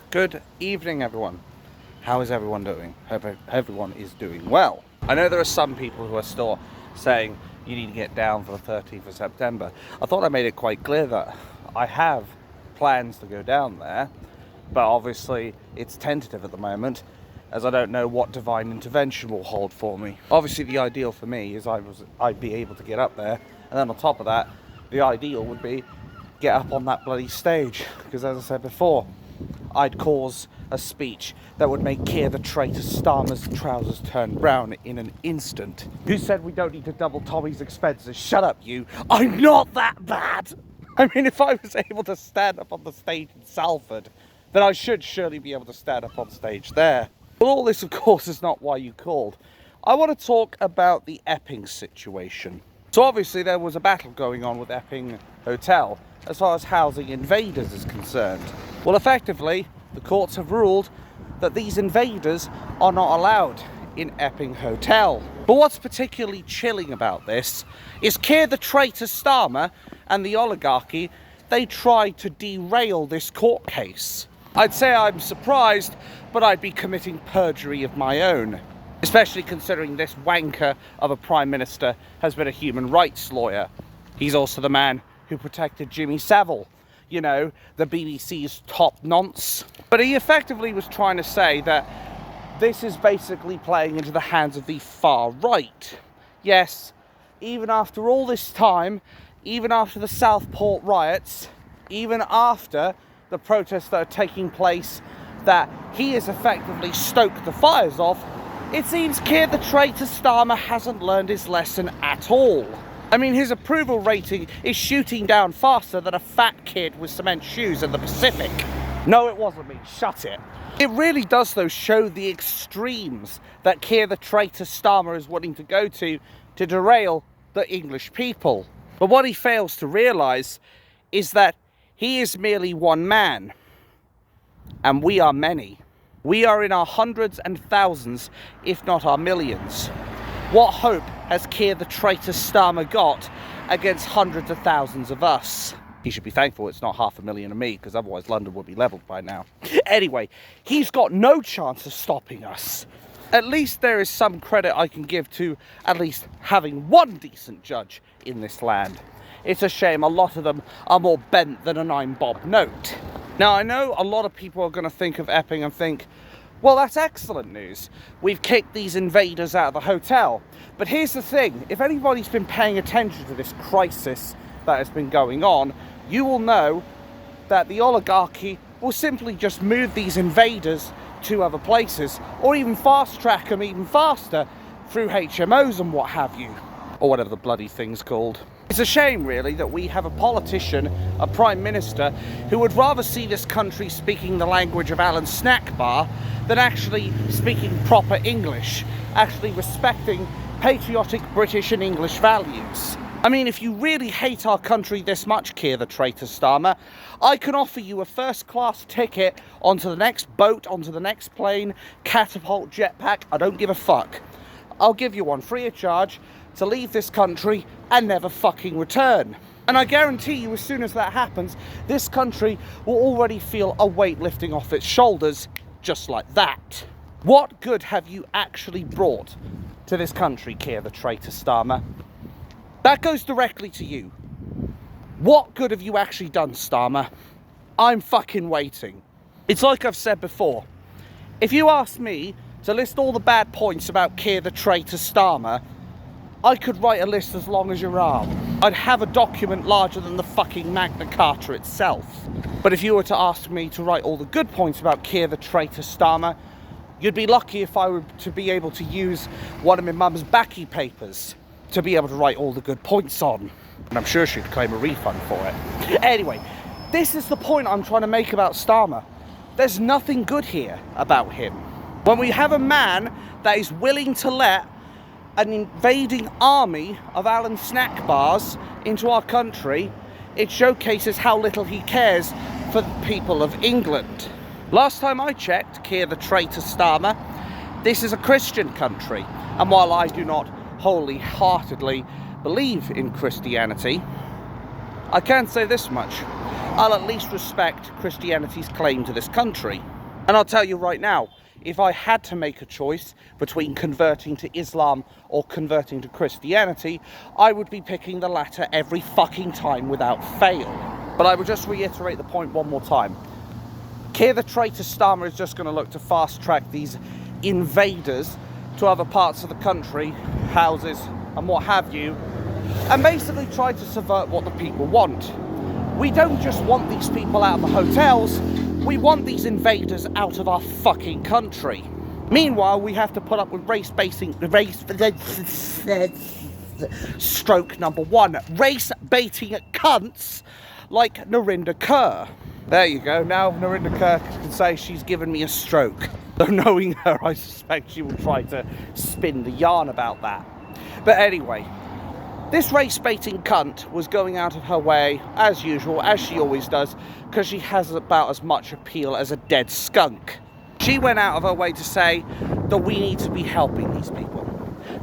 Good evening, everyone. How is everyone doing? Hope everyone is doing well. I know there are some people who are still saying you need to get down for the 13th of September. I thought I made it quite clear that I have plans to go down there, but obviously it's tentative at the moment, as I don't know what divine intervention will hold for me. Obviously the ideal for me is I'd be able to get up there, and then on top of that, the ideal would be get up on that bloody stage, because as I said before, I'd cause a speech that would make Keir the traitor Starmer's trousers turn brown in an instant. Who said we don't need to double Tommy's expenses? Shut up, you. I'm not that bad. I mean, if I was able to stand up on the stage in Salford, then I should surely be able to stand up on stage there. But all this, of course, is not why you called. I want to talk about the Epping situation. So obviously there was a battle going on with Epping Hotel as far as housing invaders is concerned. Well, effectively, the courts have ruled that these invaders are not allowed in Epping Hotel. But what's particularly chilling about this is Keir the traitor Starmer and the oligarchy, they tried to derail this court case. I'd say I'm surprised, but I'd be committing perjury of my own, especially considering this wanker of a Prime Minister has been a human rights lawyer. He's also the man who protected Jimmy Savile, you know, the BBC's top nonce. But he effectively was trying to say that this is basically playing into the hands of the far right. Yes, even after all this time, even after the Southport riots, even after the protests that are taking place that he has effectively stoked the fires of, it seems Keir the traitor Starmer hasn't learned his lesson at all. I mean, his approval rating is shooting down faster than a fat kid with cement shoes in the Pacific. No, it wasn't me. Shut it. It really does, though, show the extremes that Keir the traitor Starmer is wanting to go to derail the English people. But what he fails to realise is that he is merely one man, and we are many. We are in our hundreds and thousands, if not our millions. What hope has Keir the traitor Starmer got against hundreds of thousands of us? He should be thankful it's not 500,000 of me, because otherwise London would be levelled by now. Anyway, he's got no chance of stopping us. At least there is some credit I can give to at least having one decent judge in this land. It's a shame a lot of them are more bent than a 9-bob note. Now, I know a lot of people are going to think of Epping and think, well, that's excellent news. We've kicked these invaders out of the hotel. But here's the thing. If anybody's been paying attention to this crisis that has been going on, you will know that the oligarchy will simply just move these invaders to other places, or even fast track them even faster through HMOs and what have you, or whatever the bloody thing's called. It's a shame, really, that we have a politician, a Prime Minister, who would rather see this country speaking the language of Alan Snackbar than actually speaking proper English, actually respecting patriotic British and English values. I mean, if you really hate our country this much, Keir the traitor Starmer, I can offer you a first-class ticket onto the next boat, onto the next plane, catapult, jetpack, I don't give a fuck. I'll give you one free of charge to leave this country and never fucking return. And I guarantee you, as soon as that happens, this country will already feel a weight lifting off its shoulders, just like that. What good have you actually brought to this country, Keir the traitor Starmer? That goes directly to you. What good have you actually done, Starmer? I'm fucking waiting. It's like I've said before. If you asked me to list all the bad points about Keir the traitor Starmer, I could write a list as long as your arm. I'd have a document larger than the fucking Magna Carta itself. But if you were to ask me to write all the good points about Keir the traitor Starmer, you'd be lucky if I were to be able to use one of my mum's backy papers to be able to write all the good points on. And I'm sure she'd claim a refund for it. Anyway, this is the point I'm trying to make about Starmer. There's nothing good here about him. When we have a man that is willing to let an invading army of Alan Snackbars into our country, it showcases how little he cares for the people of England. Last time I checked, Keir the traitor Starmer, this is a Christian country, and while I do not wholeheartedly believe in Christianity, I can say this much: I'll at least respect Christianity's claim to this country. And I'll tell you right now, if I had to make a choice between converting to Islam or converting to Christianity, I would be picking the latter every fucking time without fail. But I will just reiterate the point one more time. Keir the traitor Starmer is just going to look to fast track these invaders to other parts of the country, houses and what have you, and basically try to subvert what the people want. We don't just want these people out of the hotels, we want these invaders out of our fucking country. Meanwhile, we have to put up with stroke number one, race-baiting cunts like Narinder Kaur. There you go, now Narinder Kaur can say she's given me a stroke. Though knowing her, I suspect she will try to spin the yarn about that. But anyway, this race-baiting cunt was going out of her way, as usual, as she always does, because she has about as much appeal as a dead skunk. She went out of her way to say that we need to be helping these people,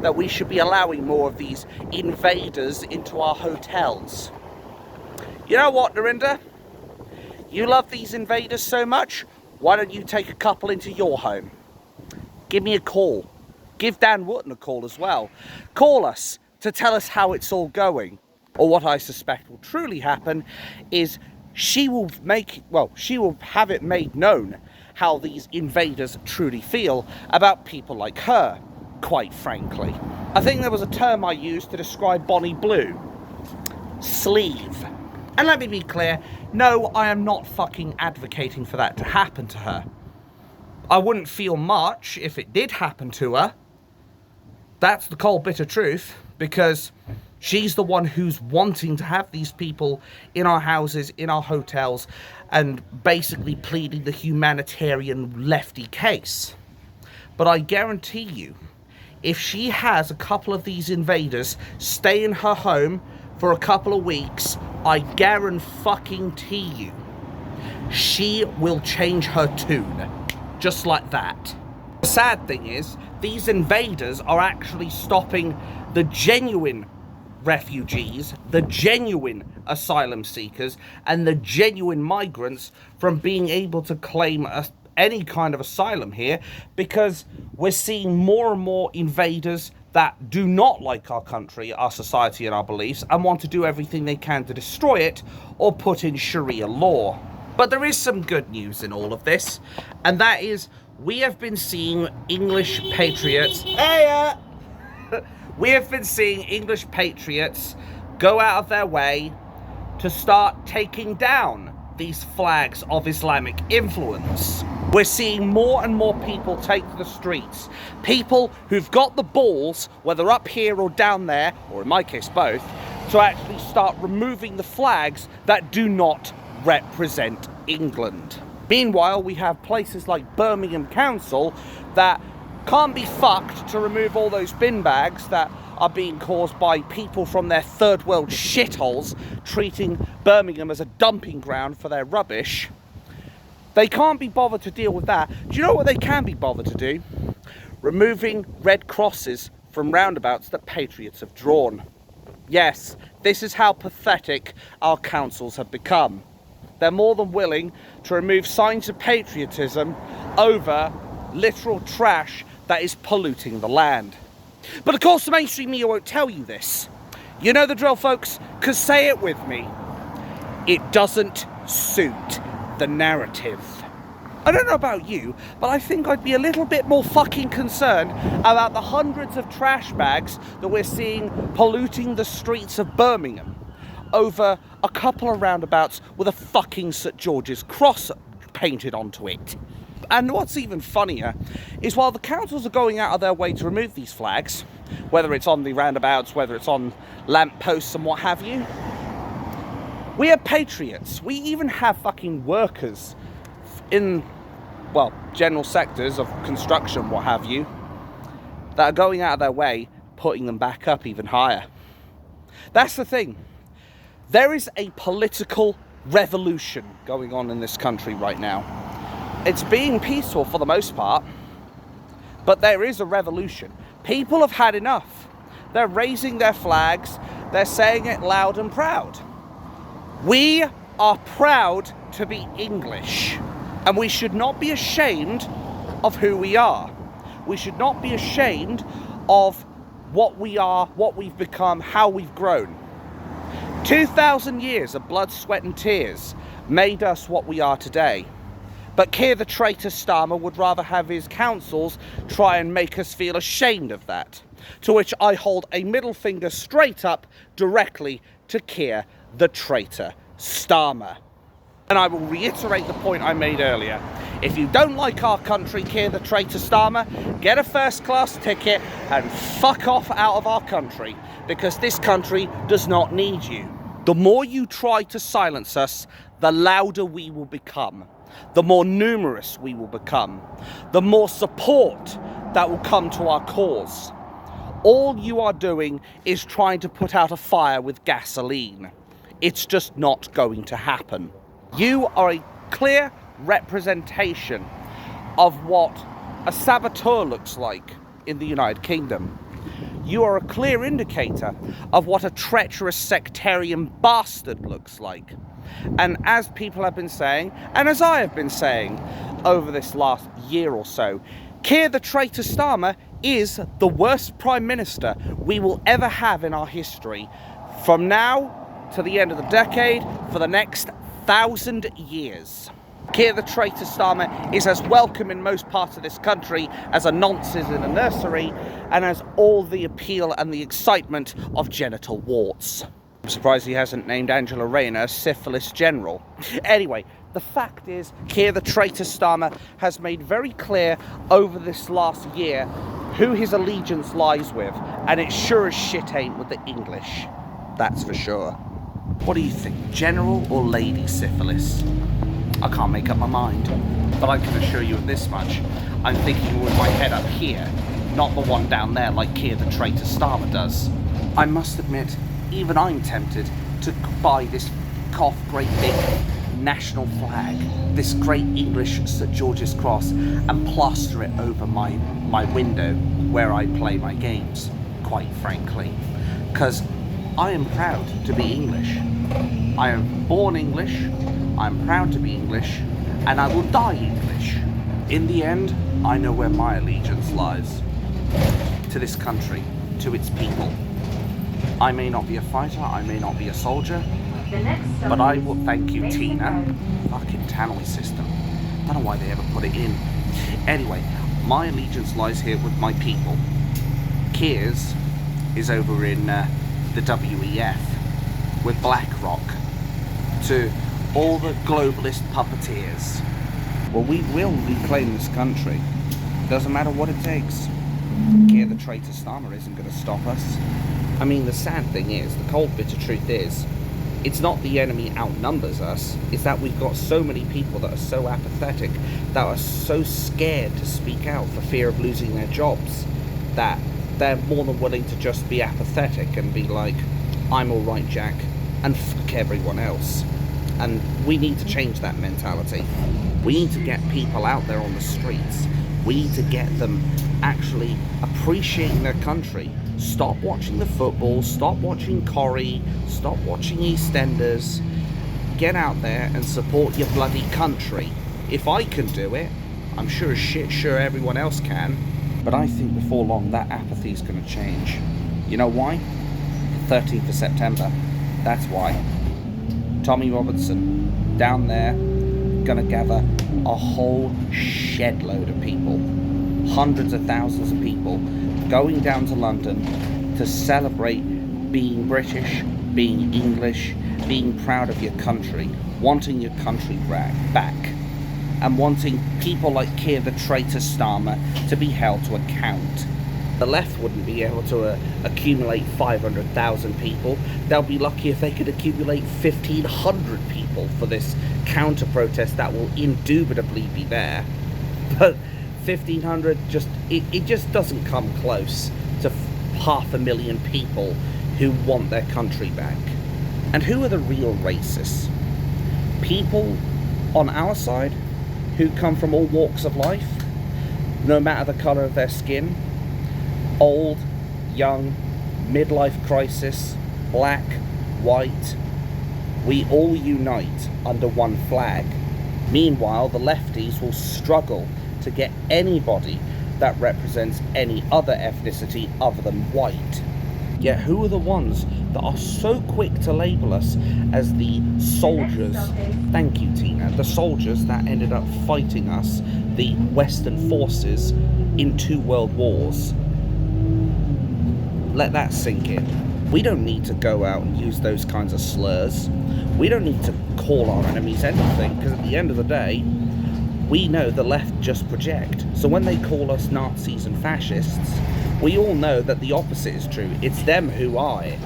that we should be allowing more of these invaders into our hotels. You know what, Narinder? You love these invaders so much, why don't you take a couple into your home? Give me a call. Give Dan Wootton a call as well. Call us to tell us how it's all going. Or what I suspect will truly happen is she will have it made known how these invaders truly feel about people like her, quite frankly. I think there was a term I used to describe Bonnie Blue. Sleeve. And let me be clear, no, I am not fucking advocating for that to happen to her. I wouldn't feel much if it did happen to her. That's the cold bitter truth, because she's the one who's wanting to have these people in our houses, in our hotels, and basically pleading the humanitarian lefty case. But I guarantee you, if she has a couple of these invaders stay in her home for a couple of weeks, I guarantee you, she will change her tune. Just like that. The sad thing is, these invaders are actually stopping the genuine refugees, the genuine asylum seekers, and the genuine migrants from being able to claim any kind of asylum here, because we're seeing more and more invaders that do not like our country, our society and our beliefs, and want to do everything they can to destroy it or put in Sharia law. But there is some good news in all of this, and that is we have been seeing English patriots go out of their way to start taking down these flags of Islamic influence. We're seeing more and more people take to the streets. People who've got the balls, whether up here or down there, or in my case both, to actually start removing the flags that do not represent England. Meanwhile, we have places like Birmingham Council that can't be fucked to remove all those bin bags that are being caused by people from their third world shitholes treating Birmingham as a dumping ground for their rubbish. They can't be bothered to deal with that. Do you know what they can be bothered to do? Removing red crosses from roundabouts that patriots have drawn. Yes, this is how pathetic our councils have become. They're more than willing to remove signs of patriotism over literal trash that is polluting the land. But of course the mainstream media won't tell you this. You know the drill, folks, because say it with me. It doesn't suit the narrative. I don't know about you, but I think I'd be a little bit more fucking concerned about the hundreds of trash bags that we're seeing polluting the streets of Birmingham over a couple of roundabouts with a fucking St. George's cross painted onto it. And what's even funnier is while the councils are going out of their way to remove these flags, whether it's on the roundabouts, whether it's on lamp posts and what have you, we are patriots. We even have fucking workers in, well, general sectors of construction, what have you, that are going out of their way, putting them back up even higher. That's the thing. There is a political revolution going on in this country right now. It's being peaceful for the most part, but there is a revolution. People have had enough. They're raising their flags. They're saying it loud and proud. We are proud to be English. And we should not be ashamed of who we are. We should not be ashamed of what we are, what we've become, how we've grown. 2,000 years of blood, sweat and tears made us what we are today. But Keir the traitor Starmer would rather have his councils try and make us feel ashamed of that. To which I hold a middle finger straight up directly to Keir the traitor Starmer. And I will reiterate the point I made earlier. If you don't like our country, Keir the traitor Starmer, get a first class ticket and fuck off out of our country, because this country does not need you. The more you try to silence us, the louder we will become. The more numerous we will become. The more support that will come to our cause. All you are doing is trying to put out a fire with gasoline. It's just not going to happen. You are a clear representation of what a saboteur looks like in the United Kingdom. You are a clear indicator of what a treacherous sectarian bastard looks like. And as people have been saying, and as I have been saying over this last year or so, Keir the traitor Starmer is the worst Prime Minister we will ever have in our history. From now to the end of the decade, for the next 1,000 years. Keir the traitor Starmer is as welcome in most parts of this country as a nonce is in a nursery, and has all the appeal and the excitement of genital warts. I'm surprised he hasn't named Angela Rayner syphilis general. Anyway, the fact is, Keir the traitor Starmer has made very clear over this last year who his allegiance lies with, and it sure as shit ain't with the English. That's for sure. What do you think, general or lady syphilis? I can't make up my mind, but I can assure you of this much. I'm thinking with my head up here, not the one down there like Keir the traitor Starmer does. I must admit, even I'm tempted to buy this great big national flag, this great English St George's Cross, and plaster it over my window where I play my games, quite frankly. Because I am proud to be English. I am born English, I'm proud to be English, and I will die English. In the end, I know where my allegiance lies. To this country, to its people. I may not be a fighter, I may not be a soldier, but I will thank you, Tina. Fucking tannoy system. Don't know why they ever put it in. Anyway, my allegiance lies here with my people. Keir's is over in the WEF with BlackRock, to all the globalist puppeteers. Well, we will reclaim this country. Doesn't matter what it takes. Keir the traitor Starmer isn't going to stop us. I mean, the sad thing is, the cold bitter truth is, it's not the enemy outnumbers us, it's that we've got so many people that are so apathetic, that are so scared to speak out for fear of losing their jobs, that they're more than willing to just be apathetic and be like, I'm alright, Jack, and fuck everyone else. And we need to change that mentality. We need to get people out there on the streets. We need to get them actually appreciating their country. Stop watching the football, stop watching Corrie, stop watching EastEnders. Get out there and support your bloody country. If I can do it, I'm sure as shit sure everyone else can. But I think before long that apathy is going to change. You know why? The 13th of September. That's why. Tommy Robertson, down there, gonna gather a whole shed load of people, hundreds of thousands of people, going down to London to celebrate being British, being English, being proud of your country, wanting your country back, and wanting people like Keir the traitor Starmer to be held to account. The left wouldn't be able to accumulate 500,000 people. They'll be lucky if they could accumulate 1,500 people for this counter-protest that will indubitably be there. But 1,500, it just doesn't come close to 500,000 people who want their country back. And who are the real racists? People on our side who come from all walks of life, no matter the colour of their skin, old, young, midlife crisis, black, white. We all unite under one flag. Meanwhile, the lefties will struggle to get anybody that represents any other ethnicity other than white. Yet who are the ones that are so quick to label us as the soldiers? Thank you, Tina. The soldiers that ended up fighting us, the Western forces, in 2 world wars. Let that sink in. We don't need to go out and use those kinds of slurs. We don't need to call our enemies anything, because at the end of the day, we know the left just project. So when they call us Nazis and fascists, we all know that the opposite is true. It's them who are it.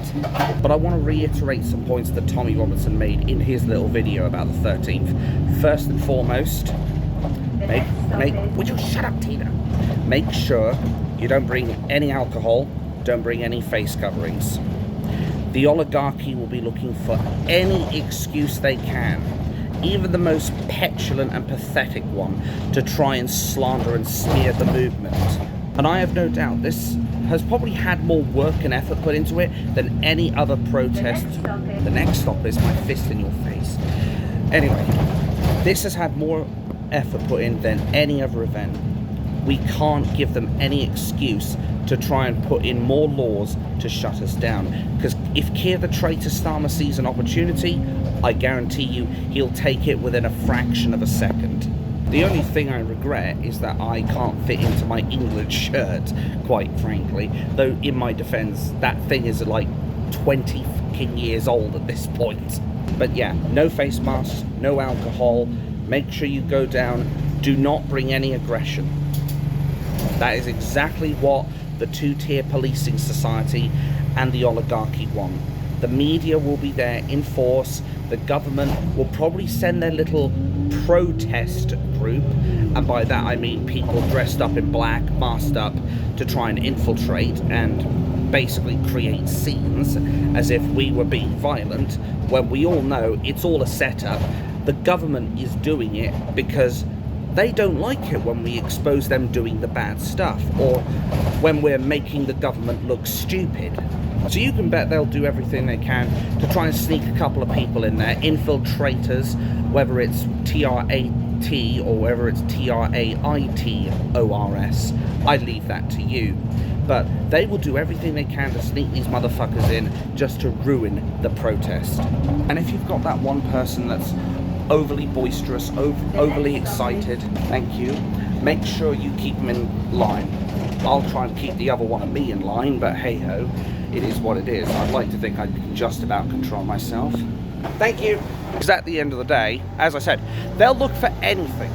But I want to reiterate some points that Tommy Robinson made in his little video about the 13th. First and foremost, would you shut up, Tina? Make sure you don't bring any alcohol, don't bring any face coverings. The oligarchy will be looking for any excuse they can, even the most petulant and pathetic one, to try and slander and smear the movement. And I have no doubt this has probably had more work and effort put into it than any other protest. The next stop is my fist in your face. Anyway, this has had more effort put in than any other event. We can't give them any excuse to try and put in more laws to shut us down. Because if Keir the traitor Starmer sees an opportunity, I guarantee you he'll take it within a fraction of a second. The only thing I regret is that I can't fit into my England shirt, quite frankly. Though, in my defence, that thing is like 20 fucking years old at this point. But yeah, no face masks, no alcohol. Make sure you go down. Do not bring any aggression. That is exactly what the two-tier policing society and the oligarchy want. The media will be there in force. The government will probably send their little protest group, and by that I mean people dressed up in black, masked up, to try and infiltrate and basically create scenes as if we were being violent, when we all know it's all a setup. The government is doing it because they don't like it when we expose them doing the bad stuff, or when we're making the government look stupid. So you can bet they'll do everything they can to try and sneak a couple of people in there, infiltrators, whether it's T-R-A-T or whether it's T-R-A-I-T-O-R-S. I leave that to you. But they will do everything they can to sneak these motherfuckers in just to ruin the protest. And if you've got that one person that's overly boisterous, overly excited, thank you, make sure you keep them in line. I'll try and keep the other one of me in line, but hey ho, it is what it is. I'd like to think I can just about control myself. Thank you. Because at the end of the day, as I said, they'll look for anything.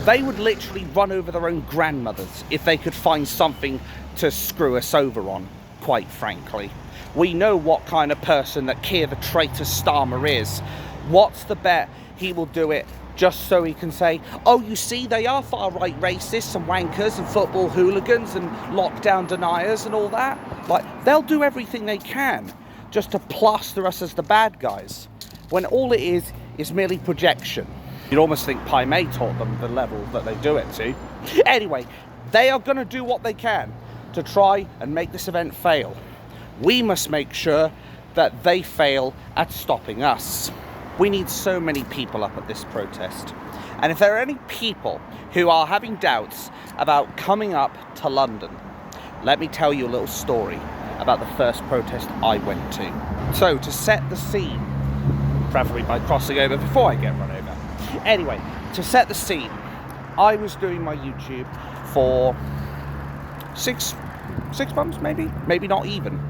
They would literally run over their own grandmothers if they could find something to screw us over on, quite frankly. We know what kind of person that Keir the traitor Starmer is. What's the bet he will do it just so he can say, oh, you see, they are far-right racists and wankers and football hooligans and lockdown deniers and all that. Like, they'll do everything they can just to plaster us as the bad guys, when all it is merely projection. You'd almost think Pai Mei taught them the level that they do it to. Anyway, they are going to do what they can to try and make this event fail. We must make sure that they fail at stopping us. We need so many people up at this protest. And if there are any people who are having doubts about coming up to London, let me tell you a little story about the first protest I went to. So, to set the scene, preferably by crossing over before I get run over. Anyway, to set the scene, I was doing my YouTube for six months, maybe not even.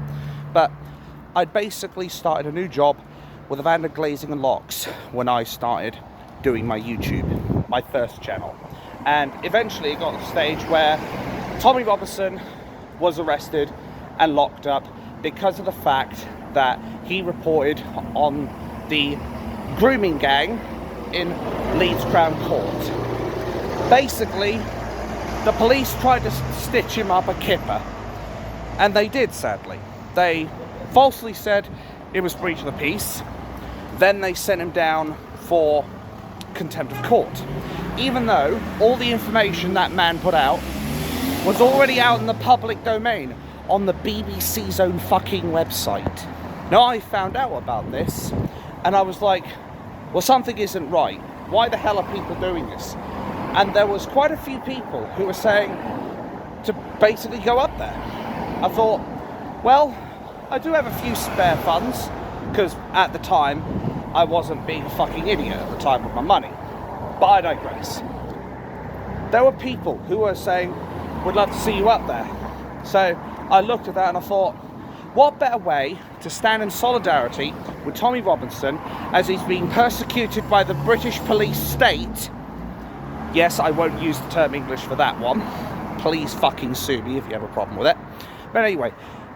But I'd basically started a new job with Evander Glazing and Locks when I started doing my YouTube, my first channel. And eventually it got to the stage where Tommy Robinson was arrested and locked up because of the fact that he reported on the grooming gang in Leeds Crown Court. Basically, the police tried to stitch him up a kipper, and they did, sadly. They falsely said it was breach of the peace. Then they sent him down for contempt of court, even though all the information that man put out was already out in the public domain on the BBC's own fucking website. Now, I found out about this and I was like, well, something isn't right. Why the hell are people doing this? And there was quite a few people who were saying to basically go up there. I thought, well, I do have a few spare funds, because at the time I wasn't being a fucking idiot at the time with my money. But I digress. There were people who were saying, we'd love to see you up there. So I looked at that and I thought, what better way to stand in solidarity with Tommy Robinson as he's being persecuted by the British police state. Yes, I won't use the term English for that one. Please fucking sue me if you have a problem with it. But anyway,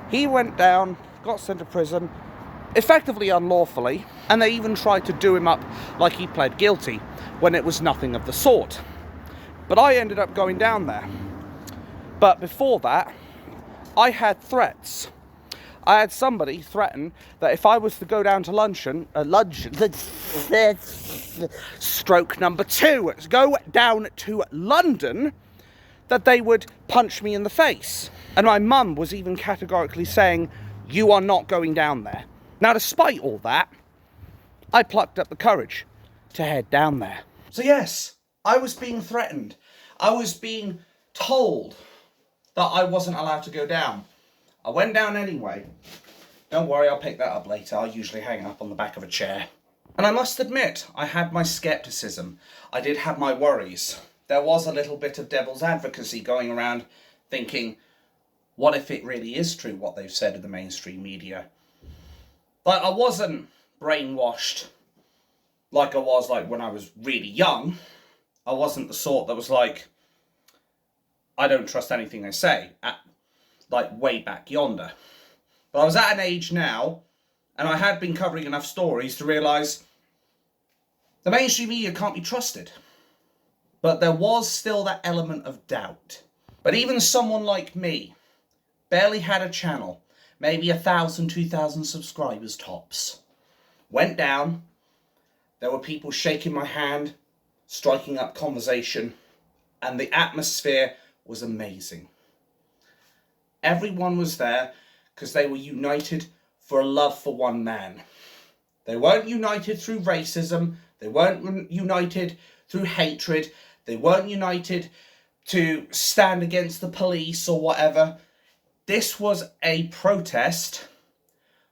he went down, got sent to prison, effectively unlawfully, and they even tried to do him up like he pled guilty when it was nothing of the sort. But I ended up going down there. But before that, I had threats. I had somebody threaten that if I was to go down to stroke number 2, go down to London, that they would punch me in the face. And my mum was even categorically saying, you are not going down there. Now, despite all that, I plucked up the courage to head down there. So yes, I was being threatened. I was being told that I wasn't allowed to go down. I went down anyway. Don't worry, I'll pick that up later. I usually hang up on the back of a chair. And I must admit, I had my scepticism. I did have my worries. There was a little bit of devil's advocacy going around thinking, what if it really is true what they've said in the mainstream media? Like, I wasn't brainwashed like I was like when I was really young. I wasn't the sort that was like, I don't trust anything they say, like way back yonder. But I was at an age now, and I had been covering enough stories to realise the mainstream media can't be trusted. But there was still that element of doubt. But even someone like me, barely had a channel, maybe 1,000, 2,000 subscribers tops, went down. There were people shaking my hand, striking up conversation, and the atmosphere was amazing. Everyone was there because they were united for a love for one man. They weren't united through racism. They weren't united through hatred. They weren't united to stand against the police or whatever. This was a protest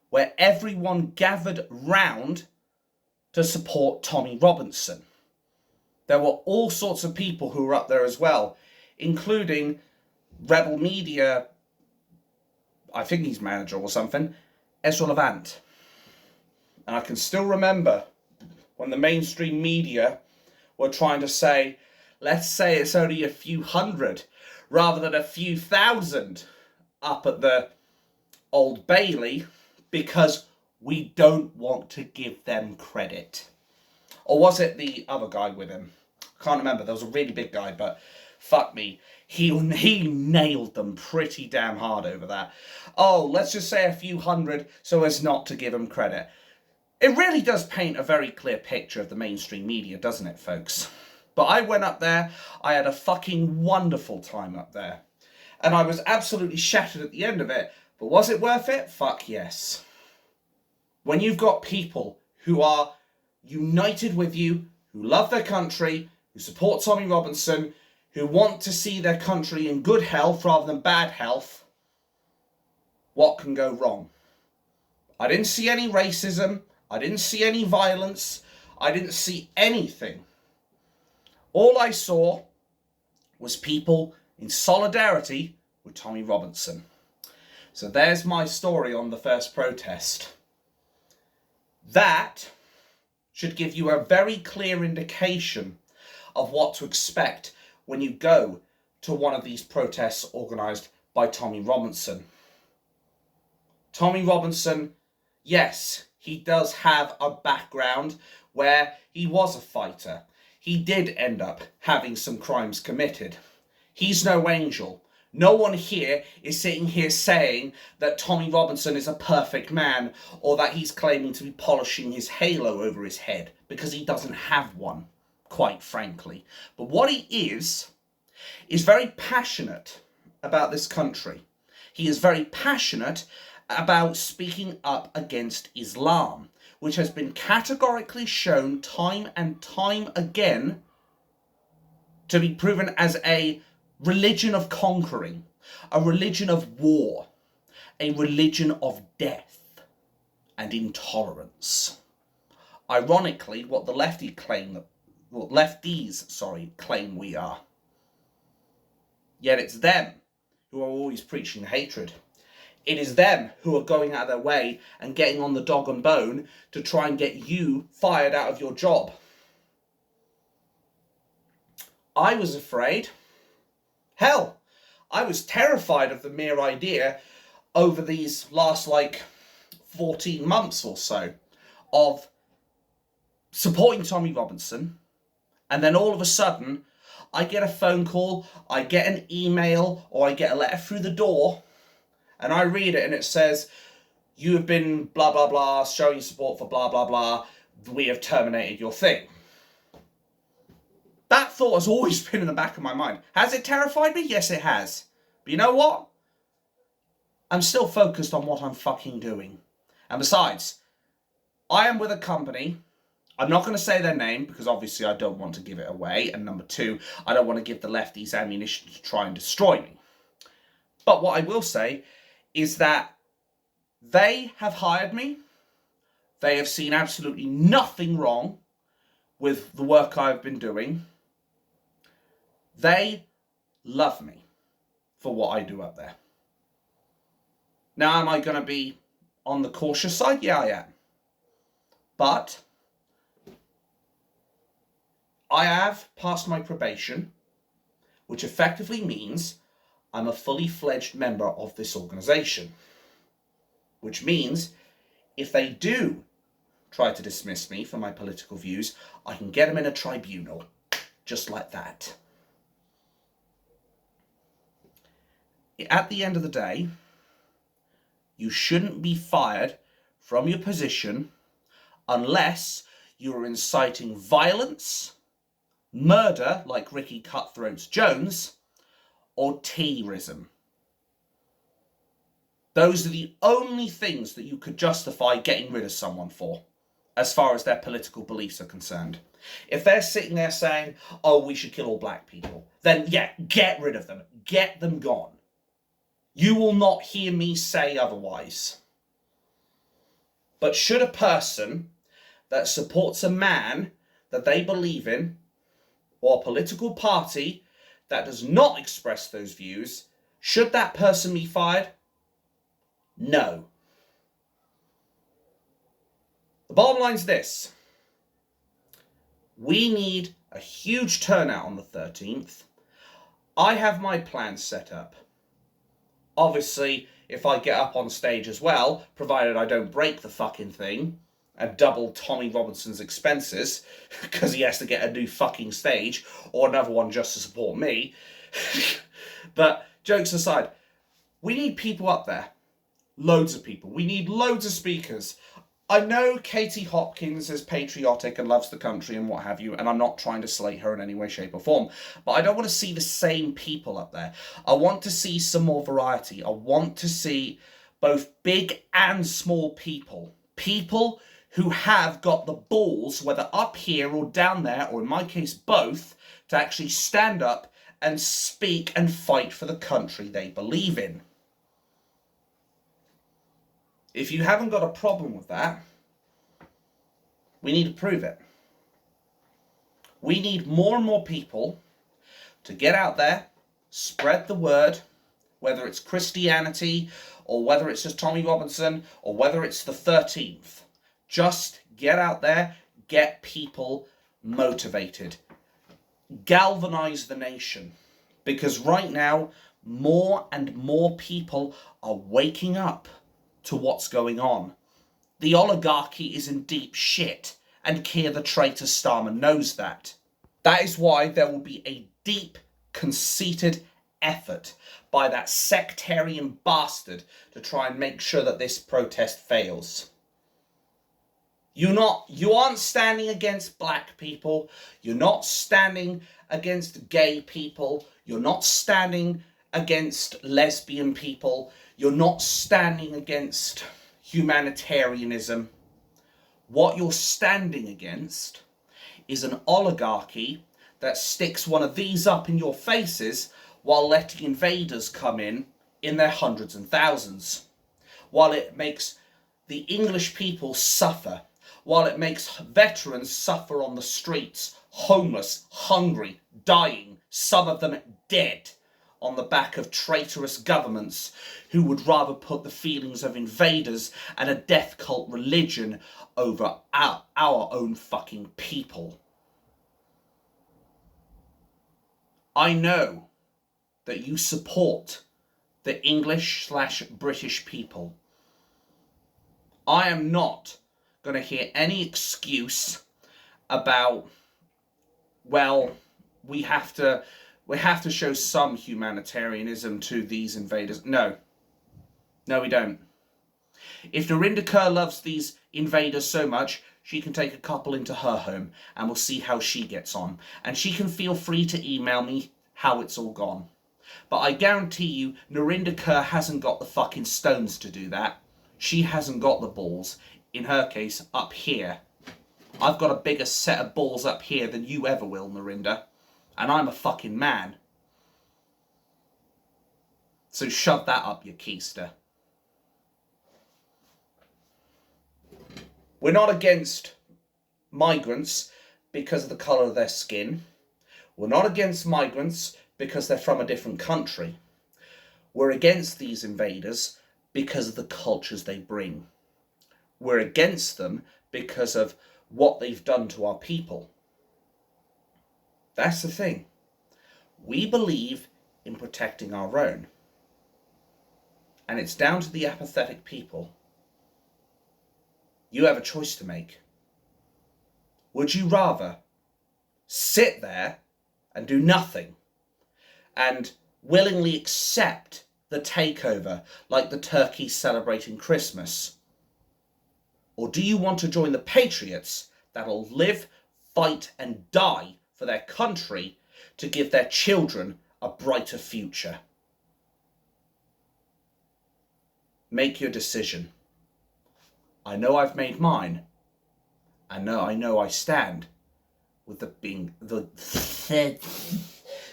where everyone gathered round to support Tommy Robinson. There were all sorts of people who were up there as well, including Rebel Media, I think he's manager or something, Ezra Levant. And I can still remember when the mainstream media were trying to say, let's say it's only a few hundred rather than a few thousand up at the Old Bailey because we don't want to give them credit. Or was it the other guy with him? I can't remember. There was a really big guy, but fuck me. He nailed them pretty damn hard over that. Oh, let's just say a few hundred so as not to give him credit. It really does paint a very clear picture of the mainstream media, doesn't it, folks? But I went up there. I had a fucking wonderful time up there. And I was absolutely shattered at the end of it. But was it worth it? Fuck yes. When you've got people who are united with you, who love their country, who support Tommy Robinson, who want to see their country in good health rather than bad health, what can go wrong? I didn't see any racism. I didn't see any violence. I didn't see anything. All I saw was people in solidarity with Tommy Robinson. So there's my story on the first protest. That should give you a very clear indication of what to expect when you go to one of these protests organised by Tommy Robinson. Tommy Robinson, yes, he does have a background where he was a fighter. He did end up having some crimes committed. He's no angel. No one here is sitting here saying that Tommy Robinson is a perfect man or that he's claiming to be polishing his halo over his head, because he doesn't have one, quite frankly. But what he is very passionate about this country. He is very passionate about speaking up against Islam, which has been categorically shown time and time again to be proven as a religion of conquering, a religion of war, a religion of death and intolerance. Ironically, what the lefties claim we are. Yet it's them who are always preaching hatred. It is them who are going out of their way and getting on the dog and bone to try and get you fired out of your job. I was afraid. Hell, I was terrified of the mere idea over these last 14 months or so of supporting Tommy Robinson, and then all of a sudden I get a phone call, I get an email, or I get a letter through the door, and I read it and it says, you have been blah blah blah, showing support for blah blah blah, we have terminated your thing. That thought has always been in the back of my mind. Has it terrified me? Yes, it has. But you know what? I'm still focused on what I'm fucking doing. And besides, I am with a company. I'm not going to say their name because obviously I don't want to give it away. And number two, I don't want to give the lefties ammunition to try and destroy me. But what I will say is that they have hired me. They have seen absolutely nothing wrong with the work I've been doing. They love me for what I do up there. Now, am I going to be on the cautious side? Yeah, I am. But I have passed my probation, which effectively means I'm a fully fledged member of this organisation. Which means if they do try to dismiss me for my political views, I can get them in a tribunal, just like that. At the end of the day, you shouldn't be fired from your position unless you are inciting violence, murder like Ricky Cutthroat Jones, or terrorism. Those are the only things that you could justify getting rid of someone for, as far as their political beliefs are concerned. If they're sitting there saying, oh, we should kill all black people, then yeah, get rid of them. Get them gone. You will not hear me say otherwise. But should a person that supports a man that they believe in, or a political party that does not express those views, should that person be fired? No. The bottom line is this. We need a huge turnout on the 13th. I have my plans set up. Obviously, if I get up on stage as well, provided I don't break the fucking thing and double Tommy Robinson's expenses, because he has to get a new fucking stage, or another one just to support me. But jokes aside, we need people up there. Loads of people. We need loads of speakers. I know Katie Hopkins is patriotic and loves the country and what have you, and I'm not trying to slate her in any way, shape or form, but I don't want to see the same people up there. I want to see some more variety. I want to see both big and small people. People who have got the balls, whether up here or down there, or in my case both, to actually stand up and speak and fight for the country they believe in. If you haven't got a problem with that, we need to prove it. We need more and more people to get out there, spread the word, whether it's Christianity, or whether it's just Tommy Robinson, or whether it's the 13th. Just get out there, get people motivated. Galvanize the nation. Because right now, more and more people are waking up to what's going on. The oligarchy is in deep shit, and Keir the traitor Starmer knows that. That is why there will be a deep, conceited effort by that sectarian bastard to try and make sure that this protest fails. You aren't standing against black people, you're not standing against gay people, you're not standing against lesbian people, you're not standing against humanitarianism. What you're standing against is an oligarchy that sticks one of these up in your faces while letting invaders come in their hundreds and thousands, while it makes the English people suffer, while it makes veterans suffer on the streets, homeless, hungry, dying, some of them dead, on the back of traitorous governments who would rather put the feelings of invaders and a death cult religion over our own fucking people. I know that you support the English/British people. I am not going to hear any excuse about, well, we have to show some humanitarianism to these invaders. No, we don't. If Narinder Kaur loves these invaders so much, she can take a couple into her home and we'll see how she gets on. And she can feel free to email me how it's all gone. But I guarantee you, Narinder Kaur hasn't got the fucking stones to do that. She hasn't got the balls, in her case, up here. I've got a bigger set of balls up here than you ever will, Narinder. And I'm a fucking man. So shove that up your keister. We're not against migrants because of the colour of their skin. We're not against migrants because they're from a different country. We're against these invaders because of the cultures they bring. We're against them because of what they've done to our people. That's the thing. We believe in protecting our own. And it's down to the apathetic people. You have a choice to make. Would you rather sit there and do nothing and willingly accept the takeover like the turkeys celebrating Christmas? Or do you want to join the patriots that'll live, fight and die for their country to give their children a brighter future? Make your decision. I know I've made mine. I know I stand with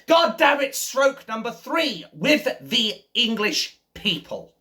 God damn it, stroke number 3, with the English people.